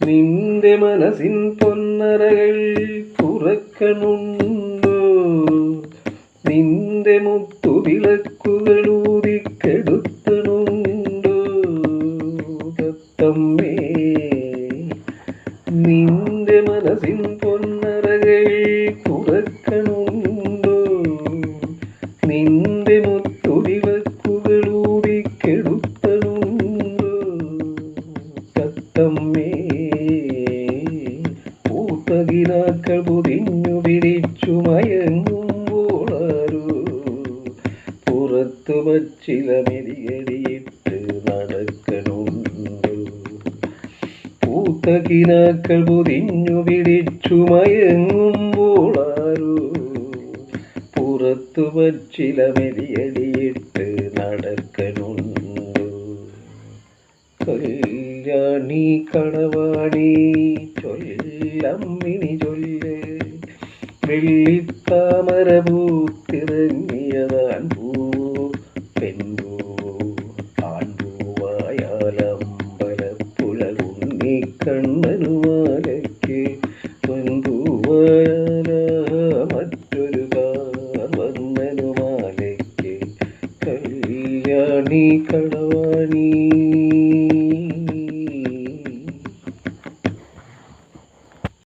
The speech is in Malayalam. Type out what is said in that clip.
നിന്റെ മനസ്സിൻ പൊന്നറകൾ തുറക്കണുണ്ടോ? നിന്റെ മുത്തുവിളക്കുകൾ ഊതിക്കെടുത്തണുണ്ടോ? തത്തമ്മേ, നിന്റെ മനസ്സിൻ പൊന്നറകൾ തുറക്കണുണ്ടോ? നിന്റെ മുത്തുവിളക്കുകൾ ഊതിക്കെടുത്തണുണ്ടോ? തത്തമ്മേ, പൂത്തകിനാക്കൾ പൊതിഞ്ഞു പിടിച്ചു മയങ്ങുമ്പോളാരോ പുറത്തു വച്ചില മെതിയടിയിട്ട് നടക്കണുണ്ടോ? പൂത്തകിനാക്കൾ പൊതിഞ്ഞു പിടിച്ചു മയങ്ങുമ്പോളാരോ പുറത്തു വച്ചില മെതിയടിയിട്ട് നടക്കണുണ്ടോ? കല്യാണി കളവാണി ചൊല്ലമ്മിണി ചൊല്ല്, വെള്ളിത്താമര പൂത്തിറങ്ങിയതാൻ പൂവോ പെൺപൂവോ ആൺപൂവായാലമ്പലപ്പുഴ ഉണ്ണിക്കണ്ണനുമാലയ്ക്ക് പൊൻപൂവായാല മറ്റൊരു കാർവർണ്ണനുമാലയ്ക്ക്. കല്യാണി കളവാണി